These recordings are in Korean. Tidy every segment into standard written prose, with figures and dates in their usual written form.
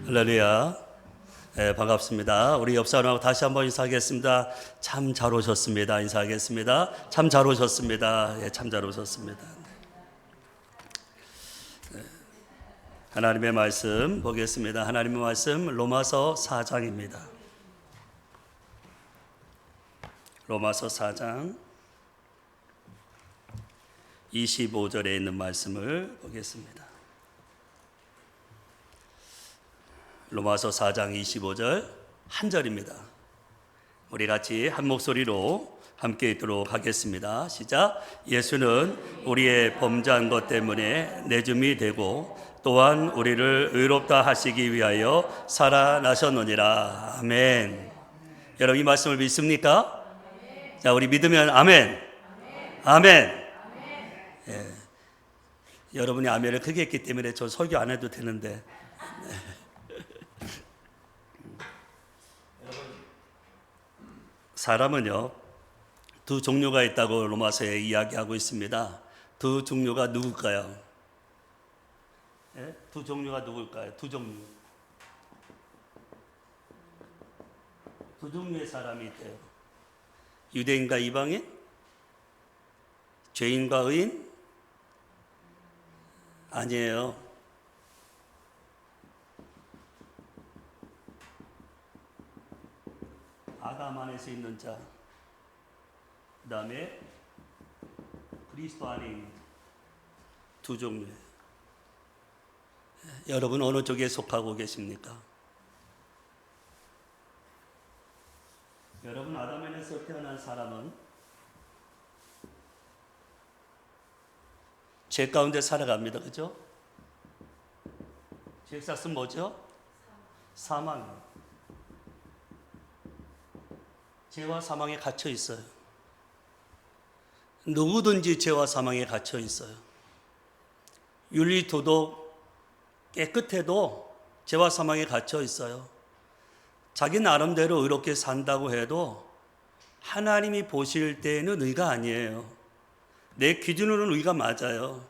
할렐루야. 네, 반갑습니다. 우리 옆 사람하고 다시 한번 인사하겠습니다. 참 잘 오셨습니다. 인사하겠습니다. 참 잘 오셨습니다. 예, 참 잘 오셨습니다. 네. 하나님의 말씀 보겠습니다. 하나님의 말씀 로마서 4장입니다. 로마서 4장 25절에 있는 말씀을 보겠습니다. 로마서 4장 25절 한 절입니다. 우리 같이 한 목소리로 함께 읽도록 하겠습니다. 시작. 예수는 우리의 범죄한 것 때문에 내줌이 되고 또한 우리를 의롭다 하시기 위하여 살아나셨느니라. 아멘. 여러분 이 말씀을 믿습니까? 자, 우리 믿으면 아멘. 아멘. 예. 여러분이 아멘을 크게 했기 때문에 저 설교 안 해도 되는데. 사람은요, 두 종류가 있다고 로마서에 이야기하고 있습니다. 두 종류가 누굴까요? 예? 두 종류가 누굴까요? 두 종류. 두 종류의 사람이 있대요. 유대인과 이방인? 죄인과 의인? 아니에요. 아담 안에서 있는 자, 그 다음에 그리스도 안에 있는 두 종류예요. 여러분 어느 쪽에 속하고 계십니까? 여러분 아담 안에서 태어난 사람은 죄 가운데 살아갑니다. 그죠? 죄의 삭은 뭐죠? 사망. 죄와 사망에 갇혀 있어요. 누구든지 죄와 사망에 갇혀 있어요. 윤리 도덕 깨끗해도 죄와 사망에 갇혀 있어요. 자기 나름대로 의롭게 산다고 해도 하나님이 보실 때는 의가 아니에요. 내 기준으로는 의가 맞아요.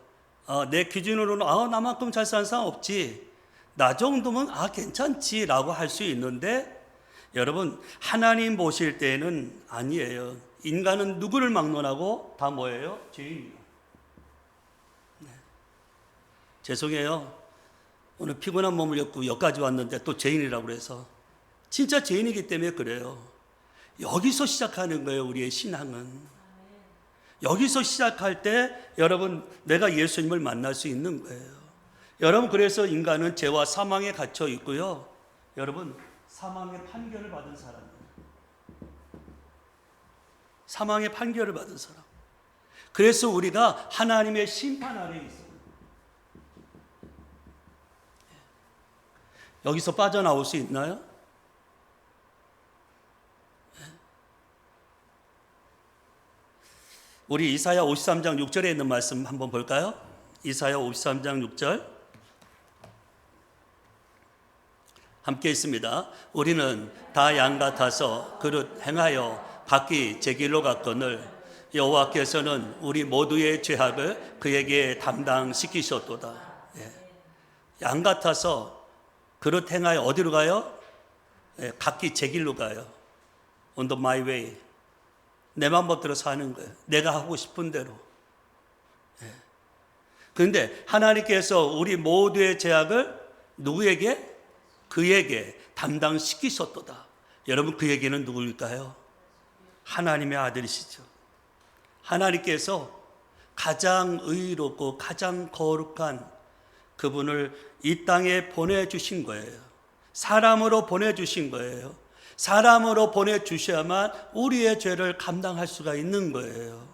내 기준으로는 나만큼 잘 사는 사람 없지. 나 정도면 괜찮지 라고 할 수 있는데 여러분 하나님 보실 때는 아니에요. 인간은 누구를 막론하고 다 뭐예요? 죄인이에요. 네. 죄송해요. 오늘 피곤한 몸을 엮고 여기까지 왔는데 또 죄인이라고 그래서 진짜 죄인이기 때문에 그래요. 여기서 시작하는 거예요. 우리의 신앙은. 여기서 시작할 때 여러분 내가 예수님을 만날 수 있는 거예요. 여러분 그래서 인간은 죄와 사망에 갇혀 있고요. 여러분 사망의 판결을 받은 사람이에요. 사망의 판결을 받은 사람. 그래서 우리가 하나님의 심판 아래에 있어요. 여기서 빠져나올 수 있나요? 우리 이사야 53장 6절에 있는 말씀 한번 볼까요? 이사야 53장 6절 함께 있습니다. 우리는 다 양 같아서 그릇 행하여 각기 제 길로 갔거늘 여호와께서는 우리 모두의 죄악을 그에게 담당시키셨도다. 양 같아서 그릇 행하여 어디로 가요? 각기 제 길로 가요. On the my way. 내 맘대로 사는 거예요. 내가 하고 싶은 대로. 그런데 하나님께서 우리 모두의 죄악을 누구에게? 그에게 담당시키셨도다. 여러분 그에게는 누구일까요? 하나님의 아들이시죠. 하나님께서 가장 의롭고 가장 거룩한 그분을 이 땅에 보내주신 거예요. 사람으로 보내주신 거예요. 사람으로 보내주셔야만 우리의 죄를 감당할 수가 있는 거예요.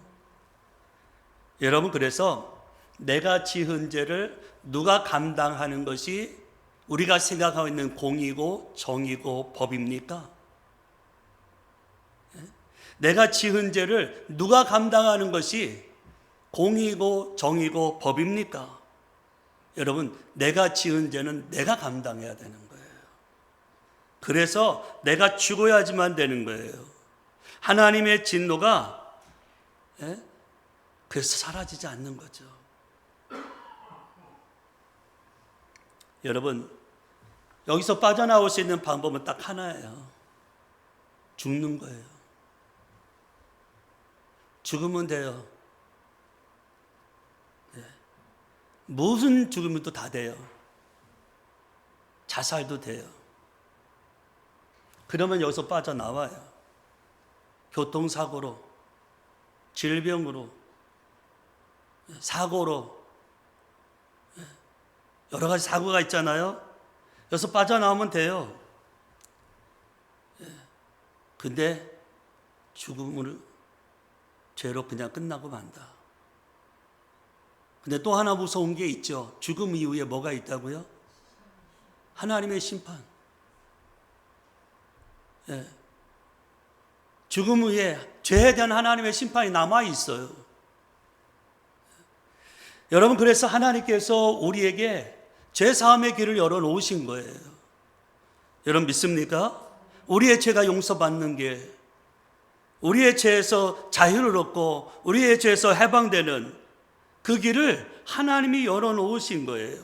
여러분 그래서 내가 지은 죄를 누가 감당하는 것이 우리가 생각하고 있는 공이고 정이고 법입니까? 내가 지은 죄를 누가 감당하는 것이 공이고 정이고 법입니까? 여러분 내가 지은 죄는 내가 감당해야 되는 거예요. 그래서 내가 죽어야지만 되는 거예요. 하나님의 진노가 그래서 사라지지 않는 거죠. 여러분 여기서 빠져나올 수 있는 방법은 딱 하나예요. 죽는 거예요. 죽으면 돼요. 네. 무슨 죽으면 다 돼요. 자살도 돼요. 그러면 여기서 빠져나와요. 교통사고로, 질병으로, 사고로, 여러 가지 사고가 있잖아요. 여기서 빠져나오면 돼요. 근데 죽음을 죄로 그냥 끝나고 만다. 근데 또 하나 무서운 게 있죠. 죽음 이후에 뭐가 있다고요? 하나님의 심판. 예. 죽음 후에 죄에 대한 하나님의 심판이 남아 있어요. 여러분, 그래서 하나님께서 우리에게 죄 사함의 길을 열어 놓으신 거예요. 여러분 믿습니까? 우리의 죄가 용서받는 게, 우리의 죄에서 자유를 얻고 우리의 죄에서 해방되는 그 길을 하나님이 열어 놓으신 거예요.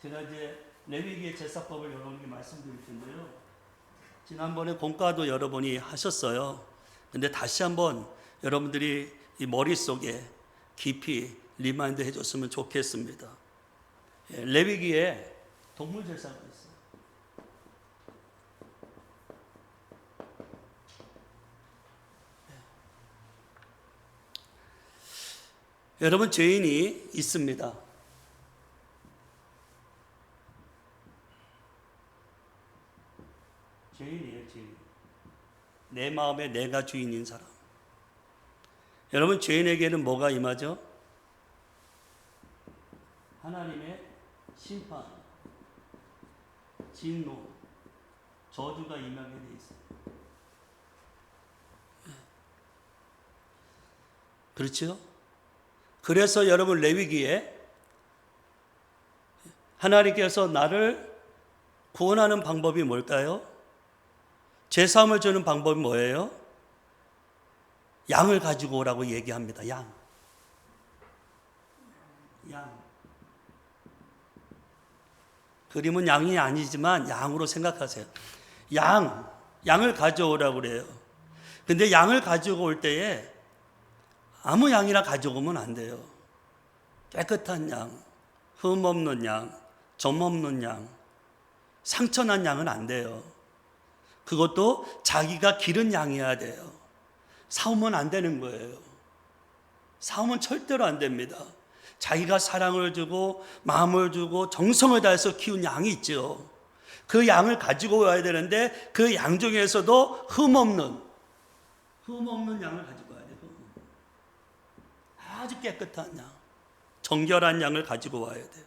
제가 이제 레위기의 제사법을 여러분께 말씀드릴 텐데요. 지난번에 공과도 여러분이 하셨어요. 근데 다시 한번 여러분들이 이 머릿속에 깊이 리마인드 해줬으면 좋겠습니다. 레위기에 동물 제사가 있어요. 여러분, 죄인이 있습니다. 죄인이에요, 죄인. 내 마음에 내가 주인인 사람. 여러분, 죄인에게는 뭐가 임하죠? 하나님의 심판, 진노, 저주가 임하게 돼 있어요. 그렇죠? 그래서 여러분, 레위기에 하나님께서 나를 구원하는 방법이 뭘까요? 제사함을 주는 방법이 뭐예요? 양을 가지고 오라고 얘기합니다. 양. 그림은 양이 아니지만 양으로 생각하세요. 양을 가져오라고 그래요. 근데 양을 가지고 올 때에 아무 양이나 가져오면 안 돼요. 깨끗한 양, 흠 없는 양, 점 없는 양, 상처난 양은 안 돼요. 그것도 자기가 기른 양이어야 돼요. 사오면 안 되는 거예요. 사오면 절대로 안 됩니다. 자기가 사랑을 주고 마음을 주고 정성을 다해서 키운 양이 있죠. 그 양을 가지고 와야 되는데 그 양 중에서도 흠 없는 양을 가지고 와야 돼요. 아주 깨끗한 양, 정결한 양을 가지고 와야 돼요.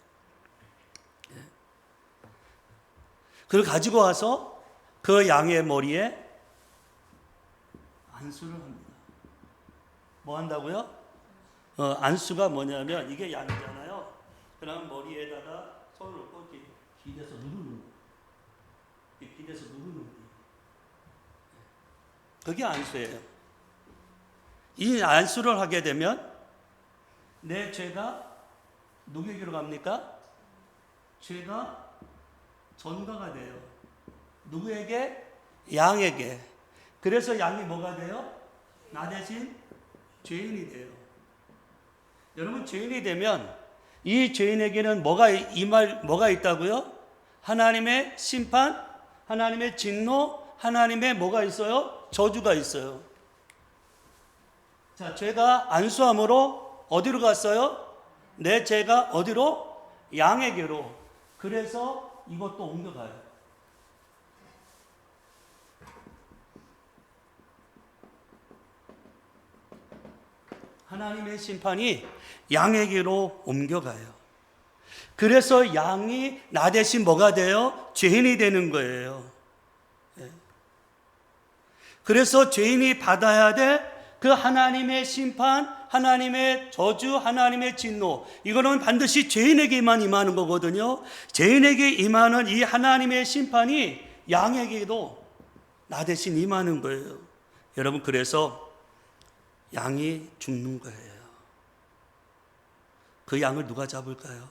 그걸 가지고 와서 그 양의 머리에 안수를 합니다. 뭐 한다고요? 안수가 뭐냐면, 이게 양이잖아요. 그럼 머리에다가 손을 놓고 이렇게 기대서 누르는 거예요. 기대서 누르는 거예요. 그게 안수예요. 이 안수를 하게 되면 내 죄가 누구에게로 갑니까? 죄가 전가가 돼요. 누구에게? 양에게. 그래서 양이 뭐가 돼요? 나 대신 죄인이 돼요. 여러분, 죄인이 되면 이 죄인에게는 뭐가 있다고요? 하나님의 심판, 하나님의 진노, 하나님의 뭐가 있어요? 저주가 있어요. 자, 죄가 안수함으로 어디로 갔어요? 내 죄가 어디로? 양에게로. 그래서 이것도 옮겨가요. 하나님의 심판이 양에게로 옮겨가요. 그래서 양이 나 대신 뭐가 돼요? 죄인이 되는 거예요. 그래서 죄인이 받아야 될 그 하나님의 심판, 하나님의 저주, 하나님의 진노, 이거는 반드시 죄인에게만 임하는 거거든요. 죄인에게 임하는 이 하나님의 심판이 양에게도 나 대신 임하는 거예요. 여러분, 그래서 양이 죽는 거예요. 그 양을 누가 잡을까요?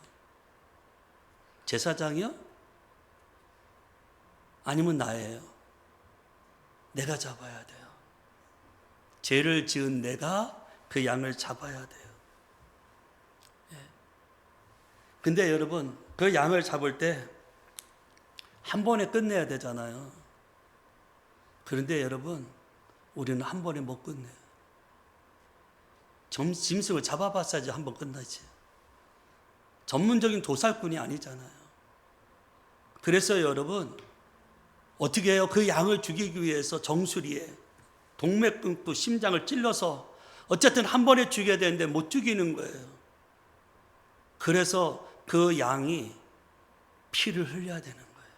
제사장이요? 아니면 나예요? 내가 잡아야 돼요. 죄를 지은 내가 그 양을 잡아야 돼요. 근데 여러분, 그 양을 잡을 때 한 번에 끝내야 되잖아요. 그런데 여러분, 우리는 한 번에 못 끝내요. 짐승을 잡아봤어야지 한 번 끝나지. 전문적인 도살꾼이 아니잖아요. 그래서 여러분, 어떻게 해요? 그 양을 죽이기 위해서 정수리에 동맥 끊고 심장을 찔러서 어쨌든 한 번에 죽여야 되는데 못 죽이는 거예요. 그래서 그 양이 피를 흘려야 되는 거예요.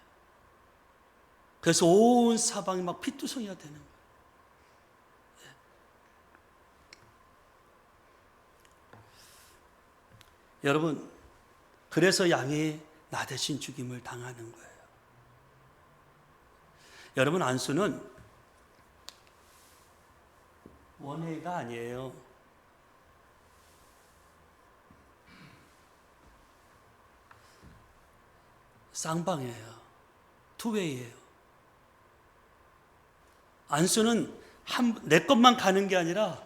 그래서 온 사방이 막 피투성이가 되는 거예요. 여러분, 그래서 양이 나 대신 죽임을 당하는 거예요. 여러분, 안수는 원웨이가 아니에요. 쌍방이에요. 투웨이예요. 안수는 내 것만 가는 게 아니라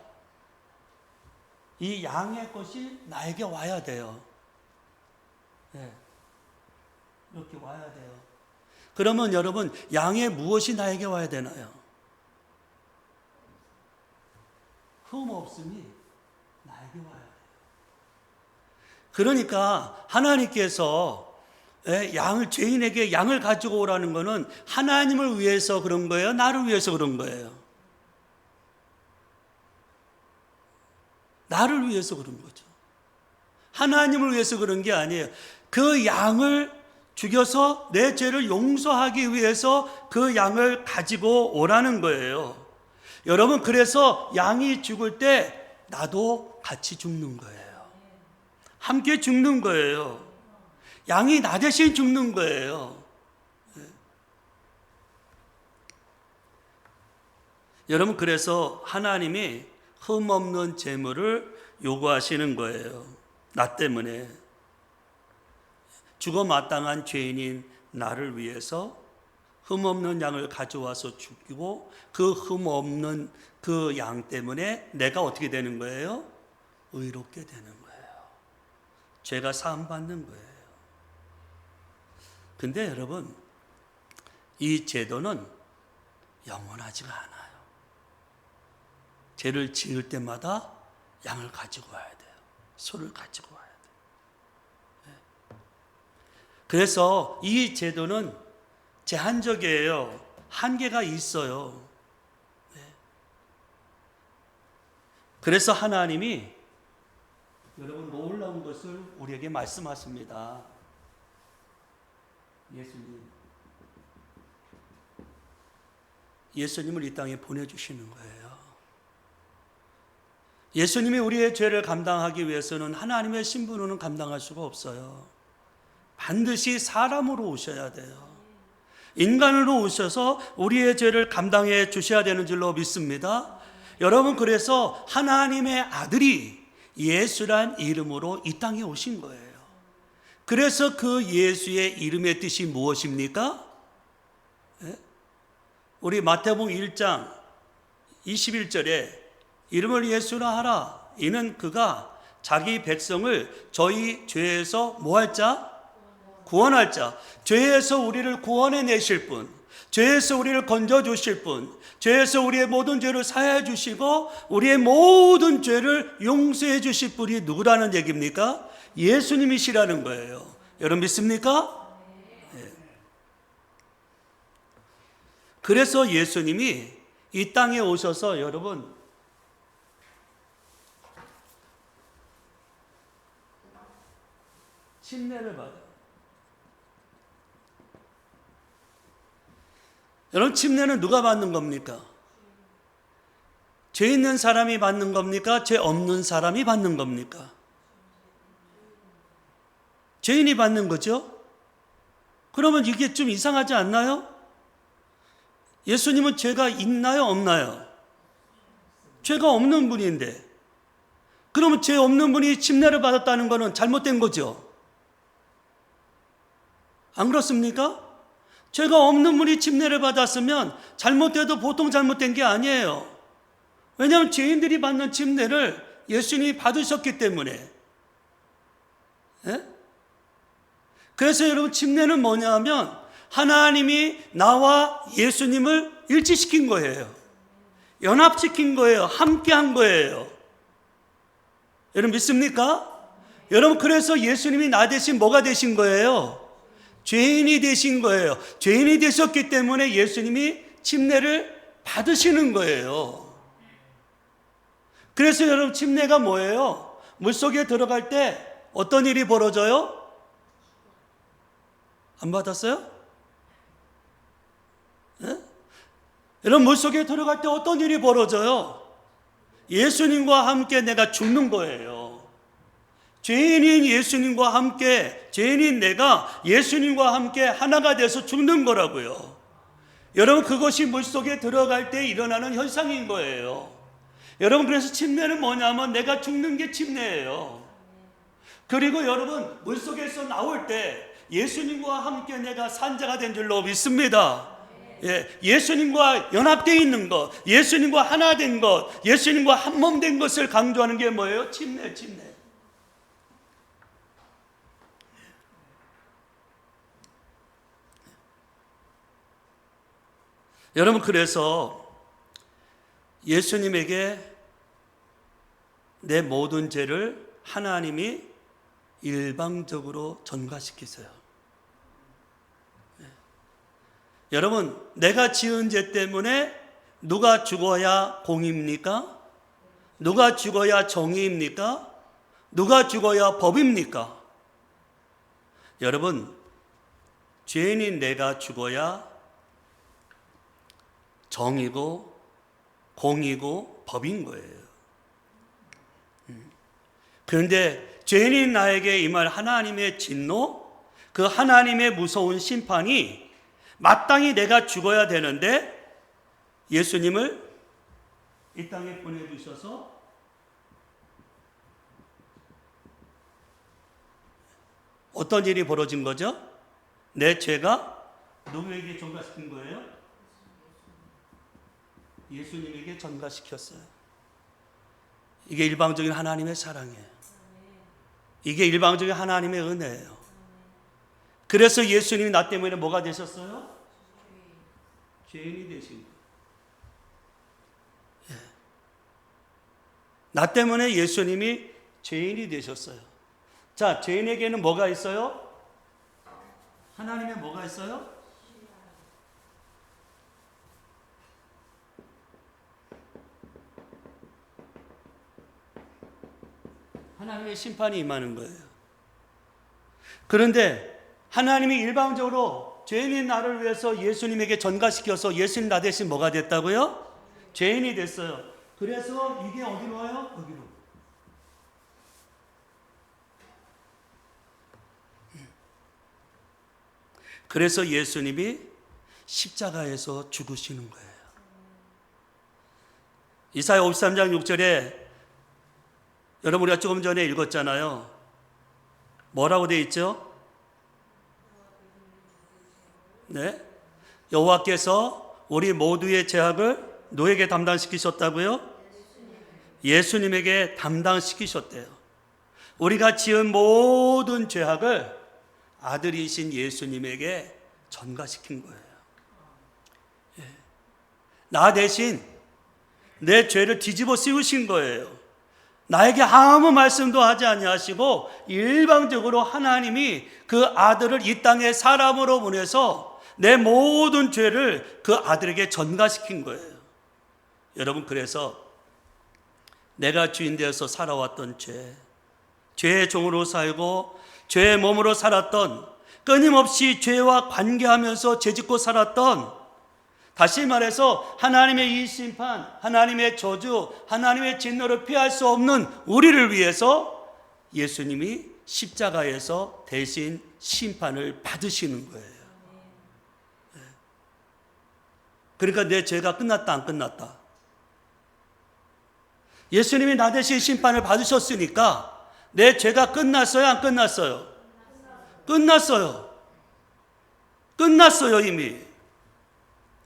이 양의 것이 나에게 와야 돼요. 네. 이렇게 와야 돼요. 그러면 여러분, 양의 무엇이 나에게 와야 되나요? 흠 없음이 나에게 와야 돼요. 그러니까 하나님께서 죄인에게 양을 가지고 오라는 것은 하나님을 위해서 그런 거예요? 나를 위해서 그런 거예요? 나를 위해서 그런 거죠. 하나님을 위해서 그런 게 아니에요. 그 양을 죽여서 내 죄를 용서하기 위해서 그 양을 가지고 오라는 거예요. 여러분, 그래서 양이 죽을 때 나도 같이 죽는 거예요. 함께 죽는 거예요. 양이 나 대신 죽는 거예요. 여러분, 그래서 하나님이 흠없는 제물을 요구하시는 거예요. 나 때문에 죽어 마땅한 죄인인 나를 위해서 흠없는 양을 가져와서 죽이고, 그 흠없는 그 양 때문에 내가 어떻게 되는 거예요? 의롭게 되는 거예요. 죄가 사함받는 거예요. 근데 여러분, 이 제도는 영원하지가 않아요. 죄를 지을 때마다 양을 가지고 와야 돼요. 소를 가지고 와야 돼요. 그래서 이 제도는 제한적이에요. 한계가 있어요. 그래서 하나님이 여러분 놀라운 것을 우리에게 말씀하십니다. 예수님을 이 땅에 보내주시는 거예요. 예수님이 우리의 죄를 감당하기 위해서는 하나님의 신분으로는 감당할 수가 없어요. 반드시 사람으로 오셔야 돼요. 인간으로 오셔서 우리의 죄를 감당해 주셔야 되는 줄로 믿습니다. 여러분, 그래서 하나님의 아들이 예수란 이름으로 이 땅에 오신 거예요. 그래서 그 예수의 이름의 뜻이 무엇입니까? 우리 마태복음 1장 21절에 이름을 예수라 하라. 이는 그가 자기 백성을 저희 죄에서 뭐할 자? 구원할 자. 죄에서 우리를 구원해 내실 분, 죄에서 우리를 건져 주실 분, 죄에서 우리의 모든 죄를 사하여 주시고 우리의 모든 죄를 용서해 주실 분이 누구라는 얘기입니까? 예수님이시라는 거예요. 여러분 믿습니까? 네. 그래서 예수님이 이 땅에 오셔서 여러분 침례를 받아요. 여러분, 침례는 누가 받는 겁니까? 죄 있는 사람이 받는 겁니까? 죄 없는 사람이 받는 겁니까? 죄인이 받는 거죠? 그러면 이게 좀 이상하지 않나요? 예수님은 죄가 있나요? 없나요? 죄가 없는 분인데, 그러면 죄 없는 분이 침례를 받았다는 것은 잘못된 거죠. 안 그렇습니까? 죄가 없는 분이 침례를 받았으면 잘못돼도 보통 잘못된 게 아니에요. 왜냐하면 죄인들이 받는 침례를 예수님이 받으셨기 때문에. 예? 그래서 여러분, 침례는 뭐냐 하면 하나님이 나와 예수님을 일치시킨 거예요. 연합시킨 거예요. 함께한 거예요. 여러분 믿습니까? 여러분, 그래서 예수님이 나 대신 뭐가 되신 거예요? 죄인이 되신 거예요. 죄인이 되셨기 때문에 예수님이 침례를 받으시는 거예요. 그래서 여러분, 침례가 뭐예요? 물속에 들어갈 때 어떤 일이 벌어져요? 안 받았어요? 네? 여러분, 물속에 들어갈 때 어떤 일이 벌어져요? 예수님과 함께 내가 죽는 거예요. 죄인인 예수님과 함께, 죄인인 내가 예수님과 함께 하나가 돼서 죽는 거라고요. 여러분, 그것이 물속에 들어갈 때 일어나는 현상인 거예요. 여러분, 그래서 침례는 뭐냐면 내가 죽는 게 침례예요. 그리고 여러분, 물속에서 나올 때 예수님과 함께 내가 산자가 된 줄로 믿습니다. 예수님과 연합되어 있는 것, 예수님과 하나 된 것, 예수님과 한 몸 된 것을 강조하는 게 뭐예요? 침례. 여러분, 그래서 예수님에게 내 모든 죄를 하나님이 일방적으로 전가시키세요. 여러분, 내가 지은 죄 때문에 누가 죽어야 공입니까? 누가 죽어야 정의입니까? 누가 죽어야 법입니까? 여러분, 죄인인 내가 죽어야 정이고 공이고 법인 거예요. 그런데 죄인인 나에게 임할 하나님의 진노, 그 하나님의 무서운 심판이 마땅히 내가 죽어야 되는데 예수님을 이 땅에 보내주셔서 어떤 일이 벌어진 거죠? 내 죄가 누구에게 전가시킨 거예요? 예수님에게 전가시켰어요. 이게 일방적인 하나님의 사랑이에요. 이게 일방적인 하나님의 은혜예요. 그래서 예수님이 나 때문에 뭐가 되셨어요? 죄인이 되신 거예요. 나 때문에 예수님이 죄인이 되셨어요. 자, 죄인에게는 뭐가 있어요? 하나님의 뭐가 있어요? 하나님의 심판이 임하는 거예요. 그런데 하나님이 일방적으로 죄인인 나를 위해서 예수님에게 전가시켜서 예수님 나 대신 뭐가 됐다고요? 죄인이 됐어요. 그래서 이게 어디로 와요? 여기로. 그래서 예수님이 십자가에서 죽으시는 거예요. 이사야 53장 6절에 여러분, 우리가 조금 전에 읽었잖아요. 뭐라고 되어 있죠? 네, 여호와께서 우리 모두의 죄악을 누구에게 담당시키셨다고요? 예수님에게 담당시키셨대요. 우리가 지은 모든 죄악을 아들이신 예수님에게 전가시킨 거예요. 나 대신 내 죄를 뒤집어 씌우신 거예요. 나에게 아무 말씀도 하지 아니하시고 일방적으로 하나님이 그 아들을 이 땅에 사람으로 보내서 내 모든 죄를 그 아들에게 전가시킨 거예요. 여러분, 그래서 내가 주인 되어서 살아왔던 죄의 종으로 살고 죄의 몸으로 살았던, 끊임없이 죄와 관계하면서 죄짓고 살았던, 다시 말해서 하나님의 이 심판, 하나님의 저주, 하나님의 진노를 피할 수 없는 우리를 위해서 예수님이 십자가에서 대신 심판을 받으시는 거예요. 그러니까 내 죄가 끝났다 안 끝났다? 예수님이 나 대신 심판을 받으셨으니까 내 죄가 끝났어요, 안 끝났어요? 끝났어요. 끝났어요, 이미.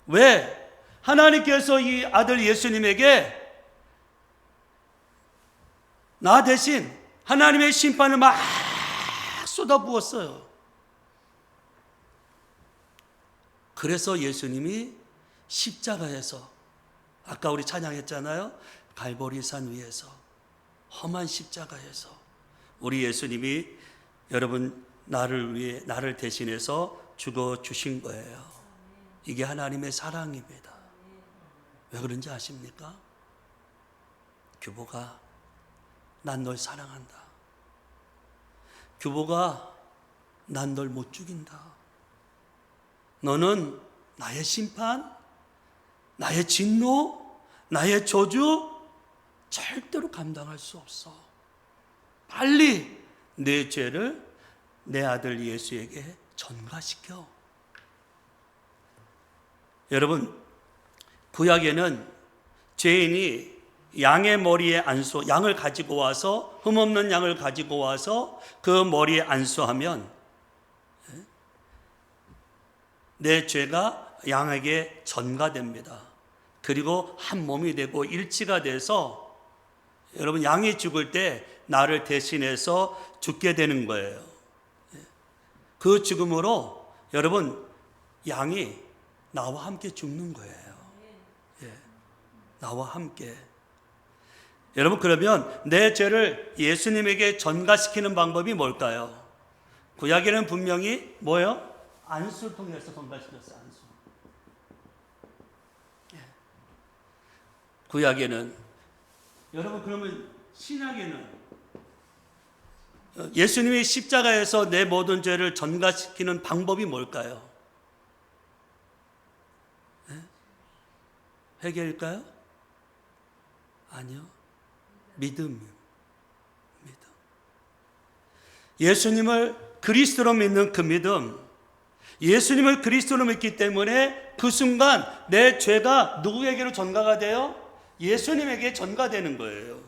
왜? 하나님께서 이 아들 예수님에게 나 대신 하나님의 심판을 막 쏟아부었어요. 그래서 예수님이 십자가에서, 아까 우리 찬양했잖아요. 갈보리산 위에서, 험한 십자가에서 우리 예수님이 여러분 나를 위해, 나를 대신해서 죽어 주신 거예요. 이게 하나님의 사랑입니다. 왜 그런지 아십니까? 규보가, 난 널 사랑한다. 규보가, 난 널 못 죽인다. 너는 나의 심판, 나의 진노, 나의 저주 절대로 감당할 수 없어. 빨리 내 죄를 내 아들 예수에게 전가시켜. 여러분, 구약에는 죄인이 양의 머리에 안수, 양을 가지고 와서, 흠없는 양을 가지고 와서 그 머리에 안수하면 내 죄가 양에게 전가됩니다. 그리고 한 몸이 되고 일치가 돼서 여러분, 양이 죽을 때 나를 대신해서 죽게 되는 거예요. 그 죽음으로 여러분, 양이 나와 함께 죽는 거예요. 나와 함께. 여러분, 그러면 내 죄를 예수님에게 전가시키는 방법이 뭘까요? 구약에는 분명히 뭐예요? 안수를 통해서 전가시켰어요. 안수. 구약에는. 여러분, 그러면 신약에는 예수님이 십자가에서 내 모든 죄를 전가시키는 방법이 뭘까요? 회개일까요? 아니요. 믿음. 예수님을 그리스도로 믿는 그 믿음, 예수님을 그리스도로 믿기 때문에 그 순간 내 죄가 누구에게로 전가가 돼요? 예수님에게 전가되는 거예요.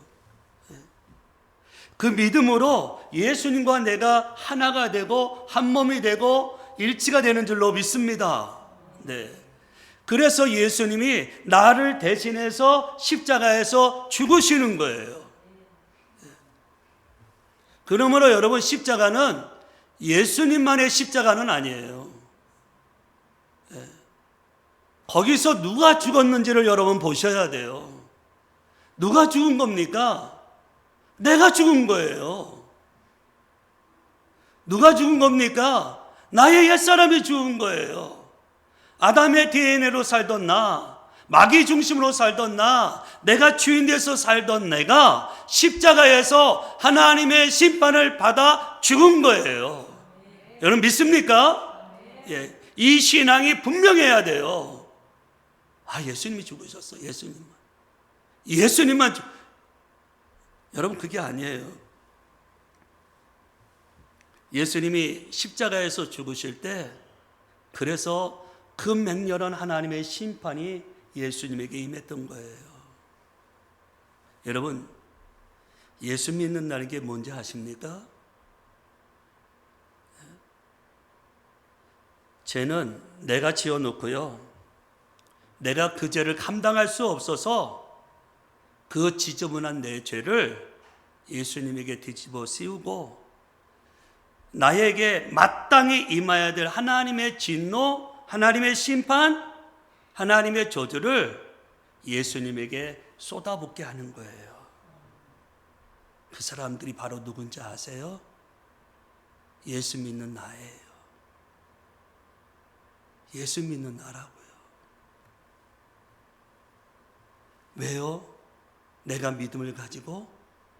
그 믿음으로 예수님과 내가 하나가 되고 한 몸이 되고 일치가 되는 줄로 믿습니다. 네. 그래서 예수님이 나를 대신해서 십자가에서 죽으시는 거예요. 그러므로 여러분, 십자가는 예수님만의 십자가는 아니에요. 거기서 누가 죽었는지를 여러분 보셔야 돼요. 누가 죽은 겁니까? 내가 죽은 거예요. 누가 죽은 겁니까? 나의 옛사람이 죽은 거예요. 아담의 DNA로 살던 나, 마귀 중심으로 살던 나, 내가 주인돼서 살던 내가 십자가에서 하나님의 심판을 받아 죽은 거예요. 여러분 믿습니까? 예, 이 신앙이 분명해야 돼요. 아, 예수님이 죽으셨어. 예수님만 여러분, 그게 아니에요. 예수님이 십자가에서 죽으실 때, 그래서 그 맹렬한 하나님의 심판이 예수님에게 임했던 거예요. 여러분, 예수 믿는다는 게 뭔지 아십니까? 죄는 내가 지어놓고요, 내가 그 죄를 감당할 수 없어서 그 지저분한 내 죄를 예수님에게 뒤집어 씌우고, 나에게 마땅히 임해야 될 하나님의 진노, 하나님의 심판, 하나님의 저주를 예수님에게 쏟아붓게 하는 거예요. 그 사람들이 바로 누군지 아세요? 예수 믿는 나예요. 예수 믿는 나라고요. 왜요? 내가 믿음을 가지고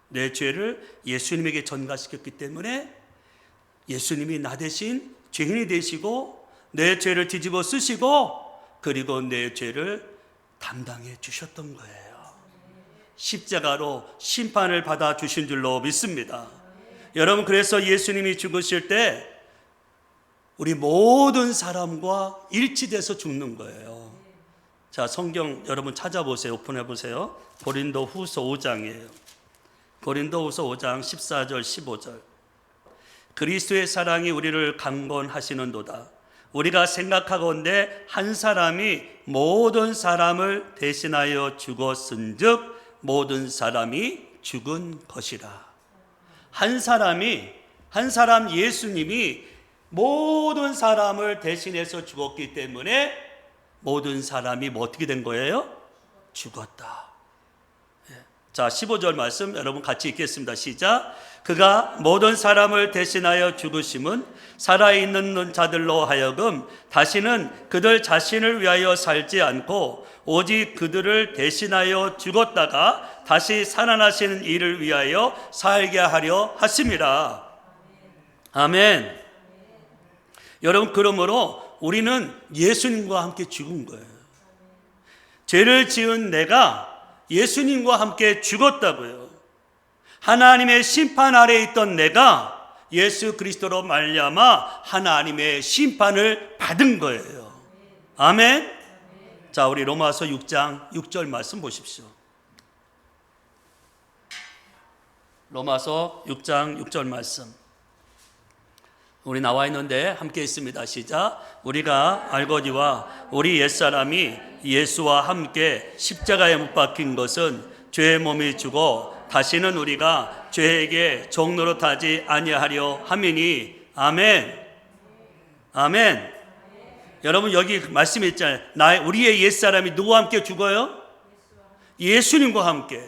내 죄를 예수님에게 전가시켰기 때문에 예수님이 나 대신 죄인이 되시고 내 죄를 뒤집어 쓰시고 그리고 내 죄를 담당해 주셨던 거예요. 십자가로 심판을 받아 주신 줄로 믿습니다. 여러분, 그래서 예수님이 죽으실 때 우리 모든 사람과 일치돼서 죽는 거예요. 자, 성경 여러분 찾아보세요. 오픈해 보세요. 고린도후서 5장이에요. 고린도후서 5장 14절 15절. 그리스도의 사랑이 우리를 강권하시는도다. 우리가 생각하건대 한 사람이 모든 사람을 대신하여 죽었은즉 모든 사람이 죽은 것이라. 한 사람 예수님이 모든 사람을 대신해서 죽었기 때문에 모든 사람이 뭐 어떻게 된 거예요? 죽었다. 자, 15절 말씀 여러분 같이 읽겠습니다. 시작. 그가 모든 사람을 대신하여 죽으심은 살아있는 자들로 하여금 다시는 그들 자신을 위하여 살지 않고 오직 그들을 대신하여 죽었다가 다시 살아나시는 이를 위하여 살게 하려 하심이라. 아멘. 여러분, 그러므로 우리는 예수님과 함께 죽은 거예요. 죄를 지은 내가 예수님과 함께 죽었다고요. 하나님의 심판 아래에 있던 내가 예수 그리스도로 말미암아 하나님의 심판을 받은 거예요. 아멘. 자, 우리 로마서 6장 6절 말씀 보십시오. 로마서 6장 6절 말씀. 우리 나와 있는데 함께 있습니다. 시작. 우리가 알거니와 우리 옛사람이 예수와 함께 십자가에 못 박힌 것은 죄의 몸이 죽어 다시는 우리가 죄에게 종 노릇하지 아니하려 함이니. 아멘. 아멘. 여러분, 여기 말씀이 있잖아요. 우리의 옛사람이 누구와 함께 죽어요? 예수님과 함께.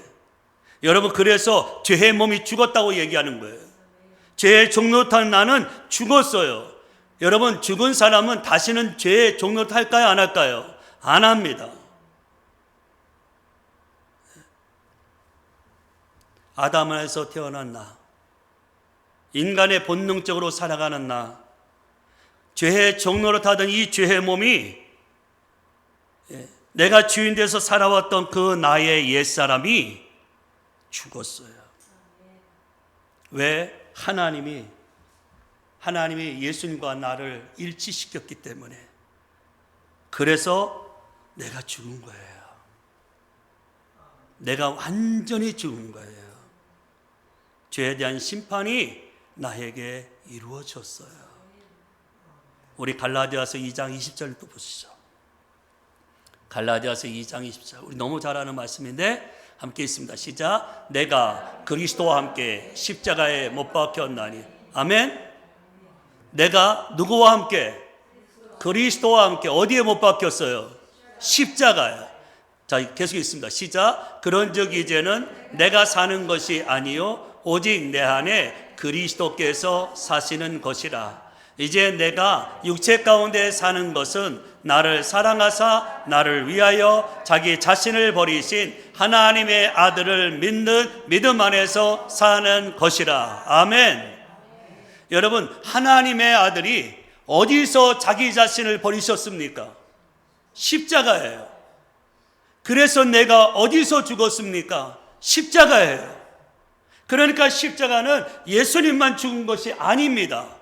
여러분, 그래서 죄의 몸이 죽었다고 얘기하는 거예요. 죄의 종노릇한 나는 죽었어요. 여러분, 죽은 사람은 다시는 죄의 종노릇 할까요? 안 할까요? 안 합니다. 아담에서 태어난 나, 인간의 본능적으로 살아가는 나, 죄의 종노릇하던 이 죄의 몸이 내가 주인 돼서 살아왔던 그 나의 옛사람이 죽었어요. 왜? 하나님이 예수님과 나를 일치시켰기 때문에. 그래서 내가 죽은 거예요. 내가 완전히 죽은 거예요. 죄에 대한 심판이 나에게 이루어졌어요. 우리 갈라디아서 2장 20절을 또 보시죠. 갈라디아서 2장 20절. 우리 너무 잘 아는 말씀인데 함께 있습니다. 시작. 내가 그리스도와 함께 십자가에 못 박혔나니. 아멘. 내가 누구와 함께? 그리스도와 함께. 어디에 못 박혔어요? 십자가에. 자, 계속 있습니다. 시작. 그런즉 이제는 내가 사는 것이 아니요 오직 내 안에 그리스도께서 사시는 것이라. 이제 내가 육체 가운데 사는 것은 나를 사랑하사 나를 위하여 자기 자신을 버리신 하나님의 아들을 믿는 믿음 안에서 사는 것이라. 아멘. 여러분, 하나님의 아들이 어디서 자기 자신을 버리셨습니까? 십자가예요. 그래서 내가 어디서 죽었습니까? 십자가예요. 그러니까 십자가는 예수님만 죽은 것이 아닙니다.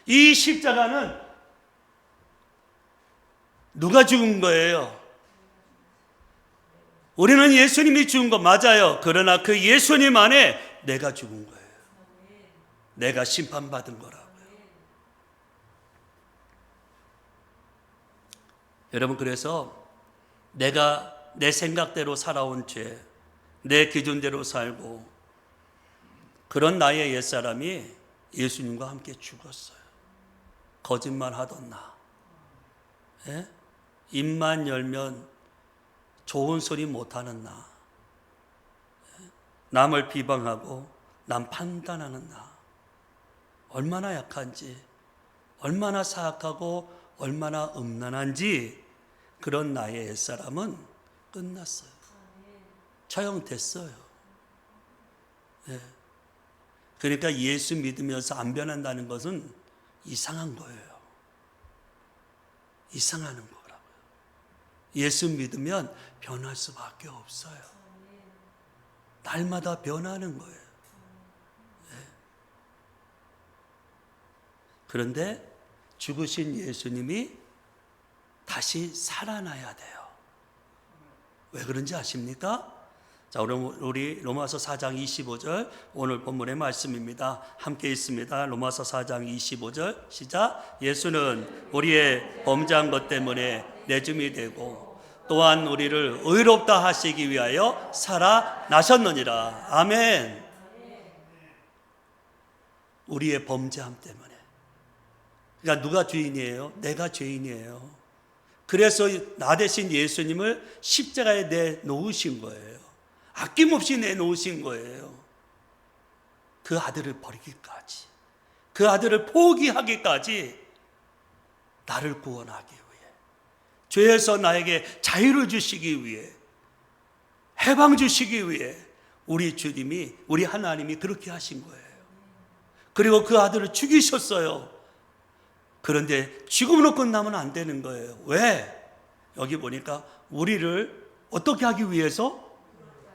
이 십자가는 누가 죽은 거예요? 우리는 예수님이 죽은 거 맞아요. 그러나 그 예수님 안에 내가 죽은 거예요. 내가 심판받은 거라고요. 여러분, 그래서 내가 내 생각대로 살아온 죄, 내 기준대로 살고 그런 나의 옛사람이 예수님과 함께 죽었어요. 거짓말 하던 나, 입만 열면 좋은 소리 못하는 나, 남을 비방하고 남 판단하는 나, 얼마나 약한지, 얼마나 사악하고 얼마나 음란한지 그런 나의 옛사람은 끝났어요. 처형됐어요. 그러니까 예수 믿으면서 안 변한다는 것은 이상한 거예요. 이상하는 거라고요. 예수 믿으면 변할 수밖에 없어요. 날마다 변하는 거예요. 그런데 죽으신 예수님이 다시 살아나야 돼요. 왜 그런지 아십니까? 자, 우리 로마서 4장 25절 오늘 본문의 말씀입니다. 함께 있습니다. 로마서 4장 25절 시작. 예수는 우리의 범죄한 것 때문에 내줌이 되고 또한 우리를 의롭다 하시기 위하여 살아나셨느니라. 아멘. 우리의 범죄함 때문에. 그러니까 누가 죄인이에요? 내가 죄인이에요. 그래서 나 대신 예수님을 십자가에 내놓으신 거예요. 아낌없이 내놓으신 거예요. 그 아들을 버리기까지, 그 아들을 포기하기까지 나를 구원하기 위해, 죄에서 나에게 자유를 주시기 위해, 해방 주시기 위해 우리 주님이, 우리 하나님이 그렇게 하신 거예요. 그리고 그 아들을 죽이셨어요. 그런데 죽음으로 끝나면 안 되는 거예요. 왜? 여기 보니까 우리를 어떻게 하기 위해서?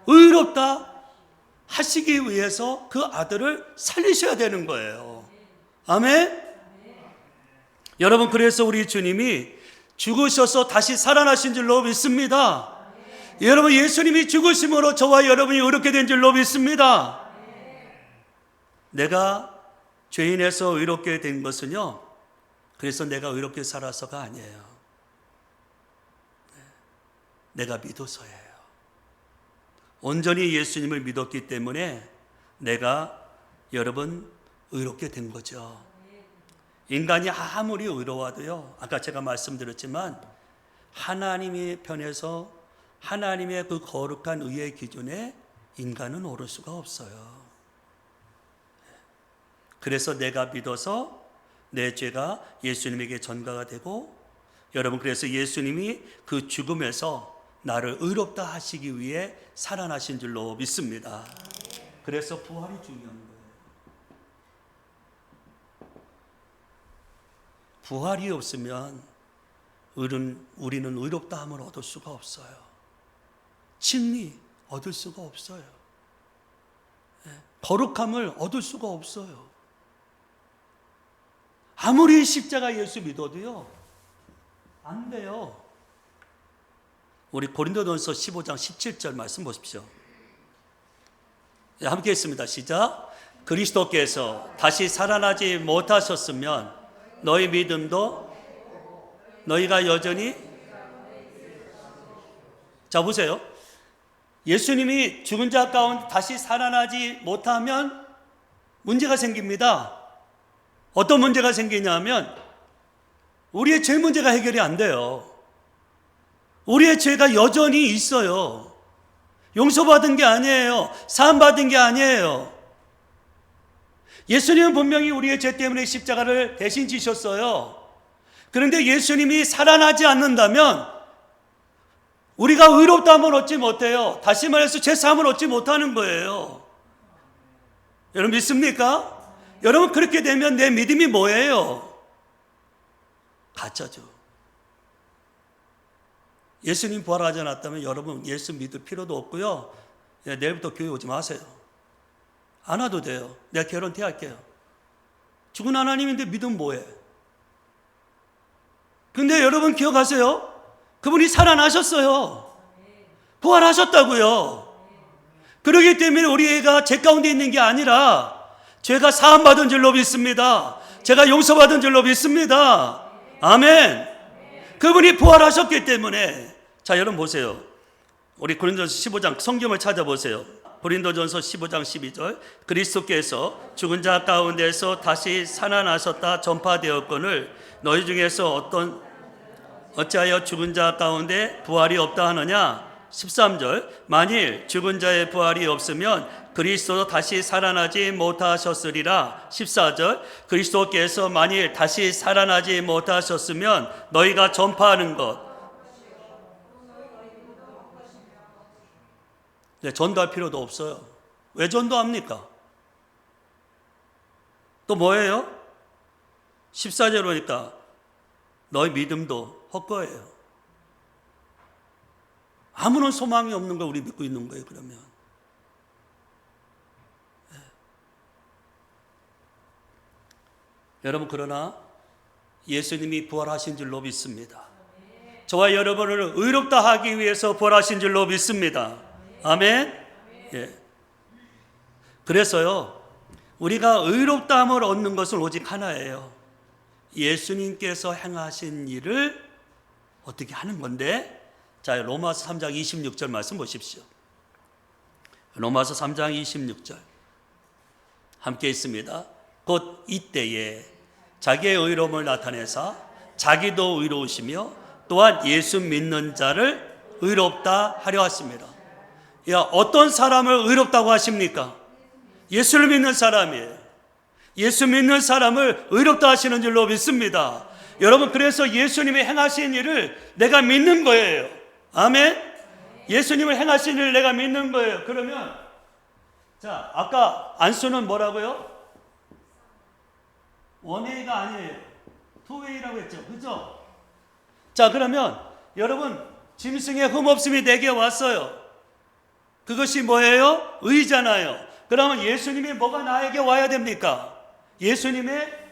의롭다 하시기 위해서 그 아들을 살리셔야 되는 거예요. 아멘? 여러분, 그래서 우리 주님이 죽으셔서 다시 살아나신 줄로 믿습니다. 여러분, 예수님이 죽으심으로 저와 여러분이 의롭게 된 줄로 믿습니다. 내가 죄인에서 의롭게 된 것은요, 그래서 내가 의롭게 살아서가 아니에요. 내가 믿어서예요. 온전히 예수님을 믿었기 때문에 내가 여러분 의롭게 된 거죠. 인간이 아무리 의로워도요, 아까 제가 말씀드렸지만 하나님의 편에서 하나님의 그 거룩한 의의 기준에 인간은 오를 수가 없어요. 그래서 내가 믿어서 내 죄가 예수님에게 전가가 되고, 여러분, 그래서 예수님이 그 죽음에서 나를 의롭다 하시기 위해 살아나신 줄로 믿습니다. 그래서 부활이 중요한 거예요. 부활이 없으면 우리는 의롭다함을 얻을 수가 없어요. 진리 얻을 수가 없어요. 거룩함을 얻을 수가 없어요. 아무리 십자가 예수 믿어도요, 안 돼요. 우리 고린도전서 15장 17절 말씀 보십시오. 함께 있습니다. 시작. 그리스도께서 다시 살아나지 못하셨으면 너희 믿음도 너희가 여전히. 자, 보세요. 예수님이 죽은 자 가운데 다시 살아나지 못하면 문제가 생깁니다. 어떤 문제가 생기냐면 우리의 죄 문제가 해결이 안 돼요. 우리의 죄가 여전히 있어요. 용서받은 게 아니에요. 사함받은 게 아니에요. 예수님은 분명히 우리의 죄 때문에 십자가를 대신 지셨어요. 그런데 예수님이 살아나지 않는다면 우리가 의롭다함을 얻지 못해요. 다시 말해서 죄사함을 얻지 못하는 거예요. 여러분 믿습니까? 여러분, 그렇게 되면 내 믿음이 뭐예요? 가짜죠. 예수님 부활하지 않았다면 여러분 예수 믿을 필요도 없고요. 내일부터 교회 오지 마세요. 안 와도 돼요. 내가 개런티 할게요. 죽은 하나님인데 믿음 뭐해? 근데 여러분 기억하세요? 그분이 살아나셨어요. 부활하셨다고요. 그렇기 때문에 우리가 죄 가운데 있는 게 아니라 죄가 사함받은 줄로 믿습니다. 제가 용서받은 줄로 믿습니다. 아멘. 그분이 부활하셨기 때문에. 자, 여러분 보세요. 우리 고린도전서 15장 성경을 찾아보세요. 고린도전서 15장 12절. 그리스도께서 죽은 자 가운데서 다시 살아나셨다 전파되었거늘 너희 중에서 어찌하여 죽은 자 가운데 부활이 없다 하느냐. 13절. 만일 죽은 자의 부활이 없으면 그리스도도 다시 살아나지 못하셨으리라. 14절. 그리스도께서 만일 다시 살아나지 못하셨으면 너희가 전파하는 것. 네, 전도할 필요도 없어요. 왜 전도합니까? 또 뭐예요? 14절 보니까 너희 믿음도 헛거예요. 아무런 소망이 없는 걸 우리 믿고 있는 거예요, 그러면. 네. 여러분, 그러나 예수님이 부활하신 줄로 믿습니다. 저와 여러분을 의롭다 하기 위해서 벌하신 줄로 믿습니다. 아멘. 예. 그래서요, 우리가 의롭다함을 얻는 것은 오직 하나예요. 예수님께서 행하신 일을 어떻게 하는 건데? 자, 로마서 3장 26절 말씀 보십시오. 로마서 3장 26절 함께 있습니다. 곧 이때에 자기의 의로움을 나타내사 자기도 의로우시며 또한 예수 믿는 자를 의롭다 하려 하십니다. 야, 어떤 사람을 의롭다고 하십니까? 예수를 믿는 사람이에요. 예수 믿는 사람을 의롭다 하시는 줄로 믿습니다. 여러분, 그래서 예수님이 행하신 일을 내가 믿는 거예요. 아멘. 예수님을 행하신 일을 내가 믿는 거예요. 그러면 자, 아까 안수는 뭐라고요? 원웨이가 아니에요. 투웨이라고 했죠. 그죠? 자, 그러면 여러분, 짐승의 흠없음이 내게 왔어요. 그것이 뭐예요? 의잖아요. 그러면 예수님이 뭐가 나에게 와야 됩니까? 예수님의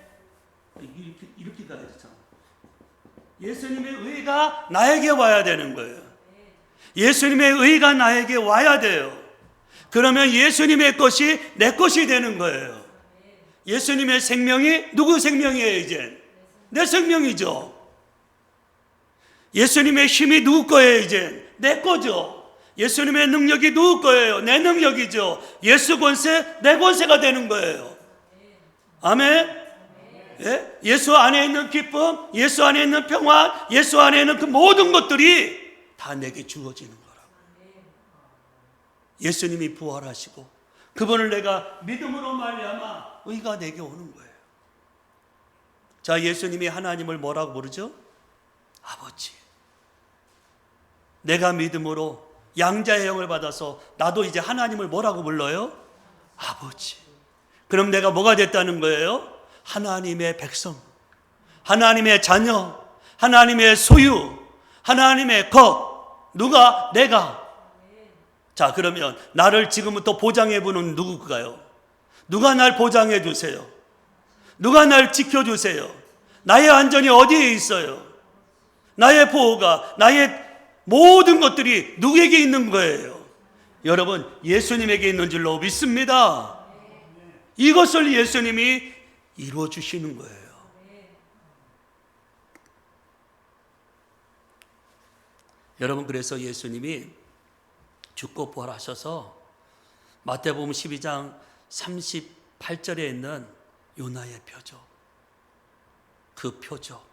이렇게 가야 되죠. 예수님의 의가 나에게 와야 되는 거예요. 예수님의 의가 나에게 와야 돼요. 그러면 예수님의 것이 내 것이 되는 거예요. 예수님의 생명이 누구 생명이에요? 이제 내 생명이죠. 예수님의 힘이 누구 거예요? 이제 내 거죠. 예수님의 능력이 누구 거예요? 내 능력이죠. 예수 권세, 내 권세가 되는 거예요. 아멘. 예? 예수 안에 있는 기쁨, 예수 안에 있는 평안, 예수 안에 있는 그 모든 것들이 다 내게 주어지는 거라고. 예수님이 부활하시고 그분을 내가 믿음으로 말미암아 의가 내게 오는 거예요. 자, 예수님이 하나님을 뭐라고 부르죠? 아버지. 내가 믿음으로 양자의 영을 받아서 나도 이제 하나님을 뭐라고 불러요? 아버지. 그럼 내가 뭐가 됐다는 거예요? 하나님의 백성, 하나님의 자녀, 하나님의 소유, 하나님의 것. 누가? 내가. 자, 그러면 나를 지금부터 보장해 보는 누구가요? 누가 날 보장해 주세요? 누가 날 지켜주세요? 나의 안전이 어디에 있어요? 나의 보호가, 나의 모든 것들이 누구에게 있는 거예요? 여러분, 예수님에게 있는 줄로 믿습니다. 이것을 예수님이 이루어 주시는 거예요. 여러분, 그래서 예수님이 죽고 부활하셔서 마태복음 12장 38절에 있는 요나의 표적, 그 표적,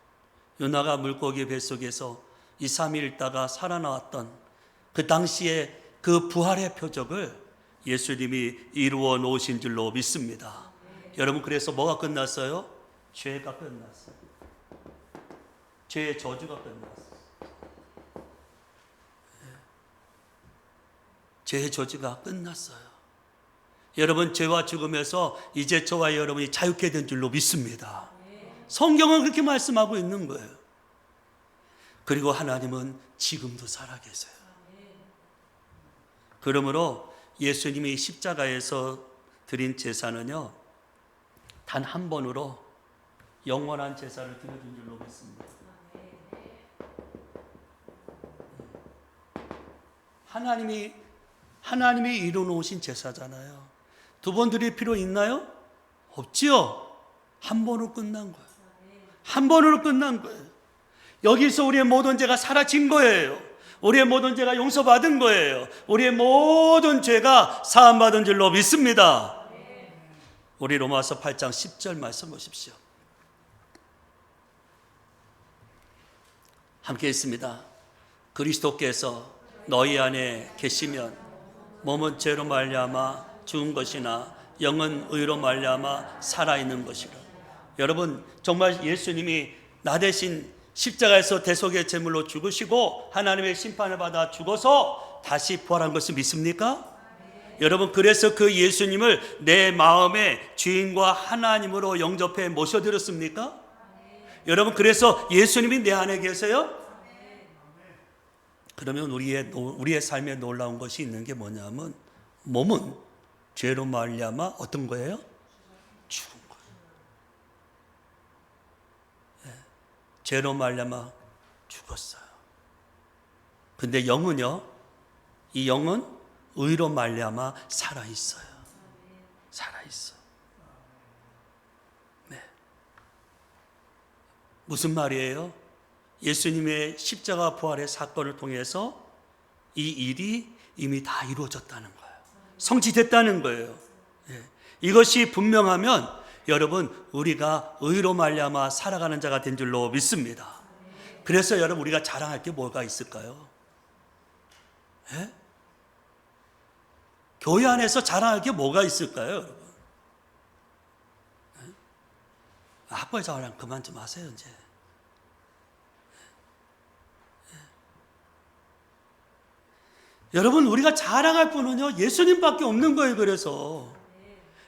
요나가 물고기 뱃속에서 2, 3일 있다가 살아나왔던 그 당시에 그 부활의 표적을 예수님이 이루어 놓으신 줄로 믿습니다. 여러분, 그래서 뭐가 끝났어요? 죄가 끝났어요. 죄의 저주가 끝났어요. 죄의 저주가 끝났어요. 여러분, 죄와 죽음에서 이제 저와 여러분이 자유케 된 줄로 믿습니다. 성경은 그렇게 말씀하고 있는 거예요. 그리고 하나님은 지금도 살아계세요. 그러므로 예수님이 십자가에서 드린 제사는요, 단 한 번으로 영원한 제사를 드려준 줄로 믿습니다. 하나님이 이루어놓으신 제사잖아요. 두 번 드릴 필요 있나요? 없지요. 한 번으로 끝난 거예요. 한 번으로 끝난 거예요. 여기서 우리의 모든 죄가 사라진 거예요. 우리의 모든 죄가 용서받은 거예요. 우리의 모든 죄가 사함받은 줄로 믿습니다. 우리 로마서 8장 10절 말씀 보십시오. 함께 있습니다. 그리스도께서 너희 안에 계시면 몸은 죄로 말미암아 죽은 것이나 영은 의로 말미암아 살아있는 것이라. 여러분, 정말 예수님이 나 대신 십자가에서 대속의 제물로 죽으시고 하나님의 심판을 받아 죽어서 다시 부활한 것을 믿습니까? 여러분, 그래서 그 예수님을 내 마음의 주인과 하나님으로 영접해 모셔드렸습니까? 여러분, 그래서 예수님이 내 안에 계세요? 그러면 우리의 삶에 놀라운 것이 있는 게 뭐냐면, 몸은 죄로 말미암아 어떤 거예요? 죽은 거예요. 네. 죄로 말미암아 죽었어요. 근데 영은요, 이 영은 의로 말미암아 살아 있어요. 살아 있어. 네. 무슨 말이에요? 예수님의 십자가 부활의 사건을 통해서 이 일이 이미 다 이루어졌다는 거예요. 성취됐다는 거예요. 네. 이것이 분명하면 여러분, 우리가 의로 말미암아 살아가는 자가 된 줄로 믿습니다. 그래서 여러분, 우리가 자랑할 게 뭐가 있을까요? 네? 교회 안에서 자랑할 게 뭐가 있을까요, 여러분? 네? 학벌 자랑 그만 좀 하세요, 이제. 여러분, 우리가 자랑할 분은요, 예수님밖에 없는 거예요. 그래서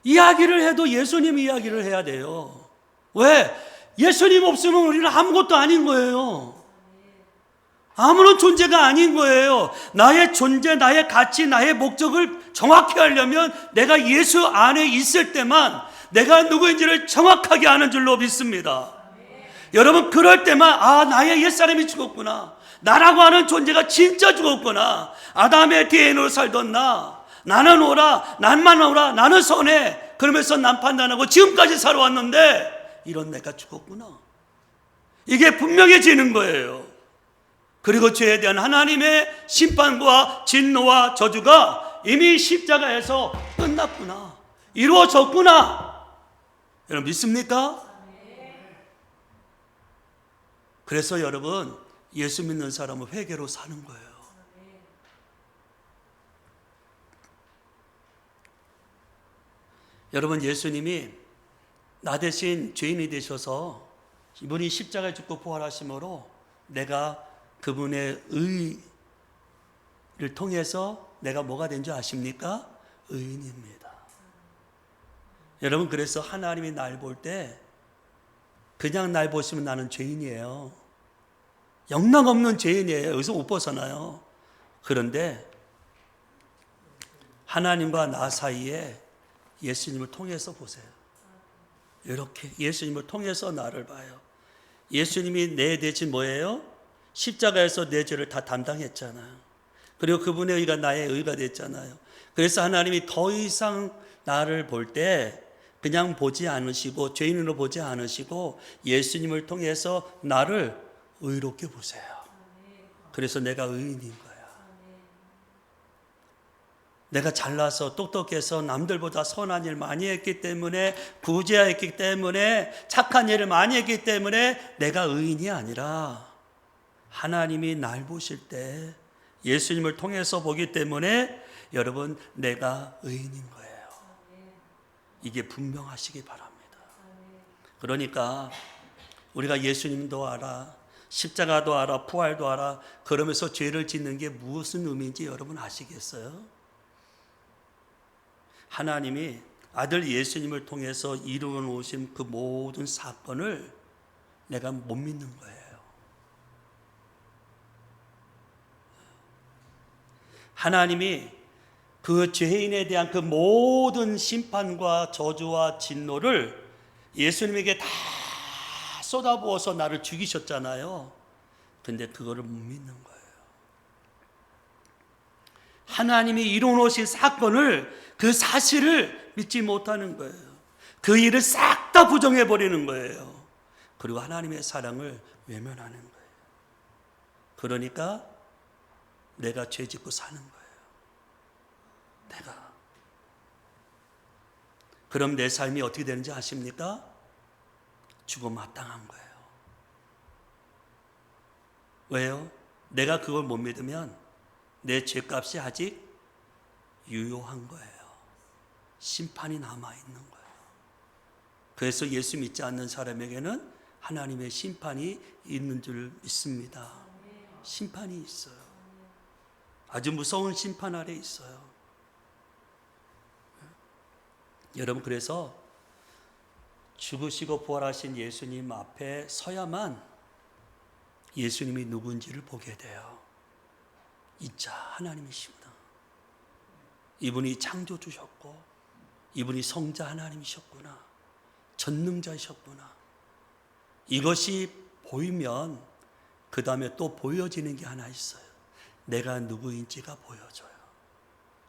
이야기를 해도 예수님 이야기를 해야 돼요. 왜? 예수님 없으면 우리는 아무것도 아닌 거예요. 아무런 존재가 아닌 거예요. 나의 존재, 나의 가치, 나의 목적을 정확히 하려면 내가 예수 안에 있을 때만 내가 누구인지를 정확하게 아는 줄로 믿습니다. 여러분, 그럴 때만 나의 옛사람이 죽었구나, 나라고 하는 존재가 진짜 죽었구나, 아담의 DNA로 살던 나는 오라, 난만 오라, 나는 선해, 그러면서 난 판단하고 지금까지 살아왔는데 이런 내가 죽었구나, 이게 분명해지는 거예요. 그리고 죄에 대한 하나님의 심판과 진노와 저주가 이미 십자가에서 끝났구나, 이루어졌구나. 여러분 믿습니까? 그래서 여러분, 예수 믿는 사람은 회개로 사는 거예요. 여러분, 예수님이 나 대신 죄인이 되셔서 이분이 십자가에 죽고 부활하심으로 내가 그분의 의를 통해서 내가 뭐가 된 줄 아십니까? 의인입니다. 여러분, 그래서 하나님이 날 볼 때 그냥 날 보시면 나는 죄인이에요. 영락없는 죄인이에요. 여기서 못 벗어나요. 그런데 하나님과 나 사이에 예수님을 통해서 보세요. 이렇게 예수님을 통해서 나를 봐요. 예수님이 내 대신 뭐예요? 십자가에서 내 죄를 다 담당했잖아요. 그리고 그분의 의가 나의 의가 됐잖아요. 그래서 하나님이 더 이상 나를 볼 때 그냥 보지 않으시고 죄인으로 보지 않으시고 예수님을 통해서 나를 의롭게 보세요. 그래서 내가 의인인 거야. 내가 잘나서 똑똑해서 남들보다 선한 일 많이 했기 때문에, 부자였기 때문에, 착한 일을 많이 했기 때문에 내가 의인이 아니라 하나님이 날 보실 때 예수님을 통해서 보기 때문에 여러분, 내가 의인인 거예요. 이게 분명하시기 바랍니다. 그러니까 우리가 예수님도 알아, 십자가도 알아, 부활도 알아, 그러면서 죄를 짓는 게 무슨 의미인지 여러분 아시겠어요? 하나님이 아들 예수님을 통해서 이루어 놓으신 그 모든 사건을 내가 못 믿는 거예요. 하나님이 그 죄인에 대한 그 모든 심판과 저주와 진노를 예수님에게 다 쏟아부어서 나를 죽이셨잖아요. 근데 그거를 못 믿는 거예요. 하나님이 이루어놓으신 사건을, 그 사실을 믿지 못하는 거예요. 그 일을 싹 다 부정해버리는 거예요. 그리고 하나님의 사랑을 외면하는 거예요. 그러니까 내가 죄 짓고 사는 거예요. 내가. 그럼 내 삶이 어떻게 되는지 아십니까? 죽음 마땅한 거예요. 왜요? 내가 그걸 못 믿으면 내 죄값이 아직 유효한 거예요. 심판이 남아있는 거예요. 그래서 예수 믿지 않는 사람에게는 하나님의 심판이 있는 줄 믿습니다. 심판이 있어요. 아주 무서운 심판 아래 있어요. 여러분, 그래서 죽으시고 부활하신 예수님 앞에 서야만 예수님이 누군지를 보게 돼요. 이자 하나님이십니다. 이분이 창조주셨고 이분이 성자 하나님이셨구나, 전능자이셨구나, 이것이 보이면 그 다음에 또 보여지는 게 하나 있어요. 내가 누구인지가 보여져요.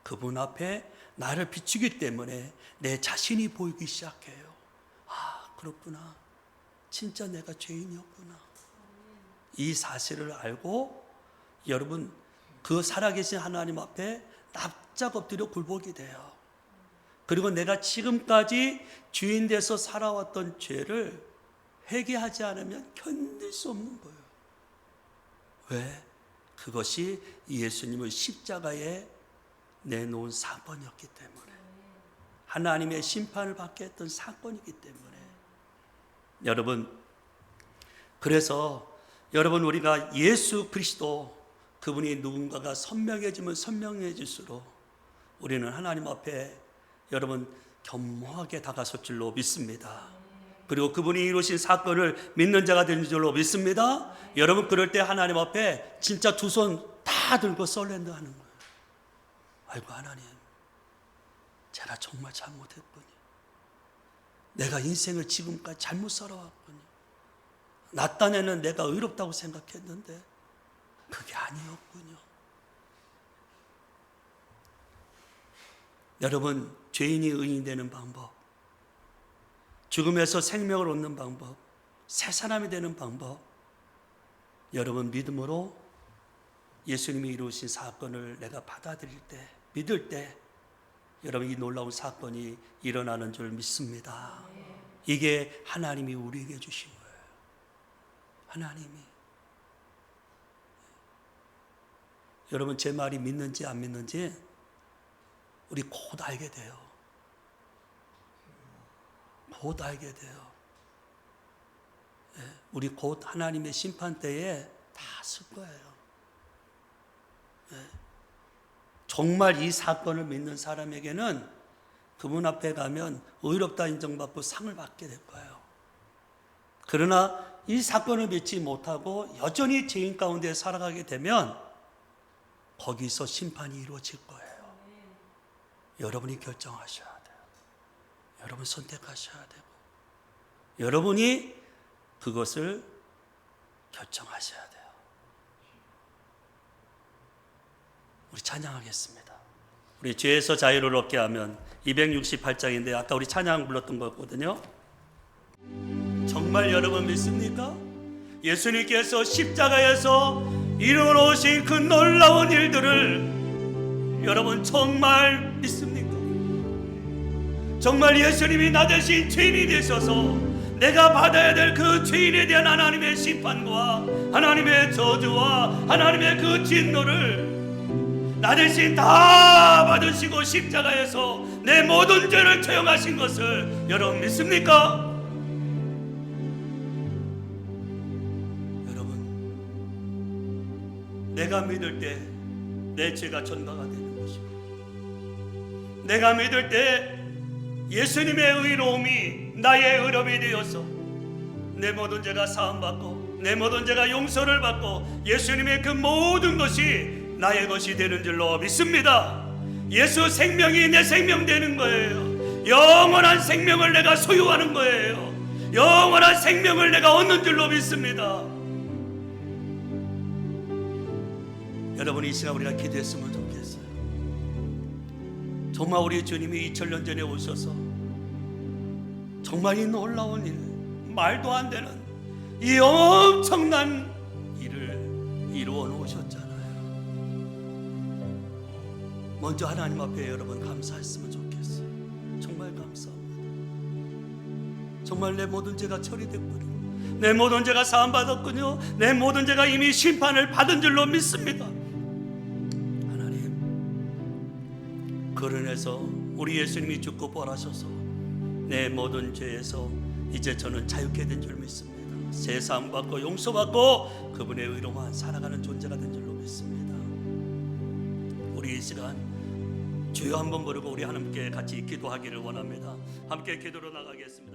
그분 앞에 나를 비추기 때문에 내 자신이 보이기 시작해요. 아, 그렇구나. 진짜 내가 죄인이었구나. 이 사실을 알고 여러분 그 살아계신 하나님 앞에 납작 엎드려 굴복이 돼요. 그리고 내가 지금까지 주인 돼서 살아왔던 죄를 회개하지 않으면 견딜 수 없는 거예요. 왜? 그것이 예수님을 십자가에 내놓은 사건이었기 때문에, 하나님의 심판을 받게 했던 사건이기 때문에. 여러분, 그래서 여러분 우리가 예수 그리스도 그분이 누군가가 선명해지면 선명해질수록 우리는 하나님 앞에 여러분 겸허하게 다가설 줄로 믿습니다. 그리고 그분이 이루신 사건을 믿는 자가 되는 줄로 믿습니다. 여러분 그럴 때 하나님 앞에 진짜 두 손 다 들고 썰렌더 하는 거예요. 아이고 하나님, 제가 정말 잘못했군요. 내가 인생을 지금까지 잘못 살아왔군요. 나 딴에는 내가 의롭다고 생각했는데 그게 아니었군요. 여러분, 죄인이 의인이 되는 방법, 죽음에서 생명을 얻는 방법, 새 사람이 되는 방법, 여러분 믿음으로 예수님이 이루신 사건을 내가 받아들일 때, 믿을 때 여러분 이 놀라운 사건이 일어나는 줄 믿습니다. 이게 하나님이 우리에게 주신 거예요. 하나님이. 여러분 제 말이 믿는지 안 믿는지 우리 곧 알게 돼요. 곧 알게 돼요. 우리 곧 하나님의 심판 때에 다 쓸 거예요. 정말 이 사건을 믿는 사람에게는 그분 앞에 가면 의롭다 인정받고 상을 받게 될 거예요. 그러나 이 사건을 믿지 못하고 여전히 죄인 가운데 살아가게 되면 거기서 심판이 이루어질 거예요. 여러분이 결정하셔야 돼요. 여러분 선택하셔야 되고 여러분이 그것을 결정하셔야 돼요. 우리 찬양하겠습니다. 우리 죄에서 자유를 얻게 하면 268장인데 아까 우리 찬양 불렀던 거거든요. 정말 여러분 믿습니까? 예수님께서 십자가에서 이루어놓으신 그 놀라운 일들을 여러분 정말 믿습니까? 정말 예수님이 나 대신 죄인이 되셔서 내가 받아야 될 그 죄인에 대한 하나님의 심판과 하나님의 저주와 하나님의 그 진노를 나 대신 다 받으시고 십자가에서 내 모든 죄를 처형하신 것을 여러분 믿습니까? 여러분, 내가 믿을 때 내 죄가 전가가 되는 것이고, 내가 믿을 때 예수님의 의로움이 나의 의롭이 되어서 내 모든 죄가 사함받고 내 모든 죄가 용서를 받고 예수님의 그 모든 것이 나의 것이 되는 줄로 믿습니다. 예수 생명이 내 생명 되는 거예요. 영원한 생명을 내가 소유하는 거예요. 영원한 생명을 내가 얻는 줄로 믿습니다. 여러분 이 시간 우리가 기도했으면 좋겠어요. 정말 우리 주님이 2000년 전에 오셔서 정말 이 놀라운 일, 말도 안 되는 이 엄청난 일을 이루어 놓으셨잖아요. 먼저 하나님 앞에 여러분 감사했으면 좋겠어요. 정말 감사합니다. 정말 내 모든 죄가 처리됐군요. 내 모든 죄가 사함받았군요. 내 모든 죄가 이미 심판을 받은 줄로 믿습니다. 하나님, 그런해서 우리 예수님이 죽고 부활하셔서 내 모든 죄에서 이제 저는 자유케 된 줄 믿습니다. 새 사함받고 용서받고 그분의 의로만 살아가는 존재가 된 줄로 믿습니다. 우리 이 시간 주여 한번 부르고 우리 하나님께 같이 기도하기를 원합니다. 함께 기도로 나가겠습니다.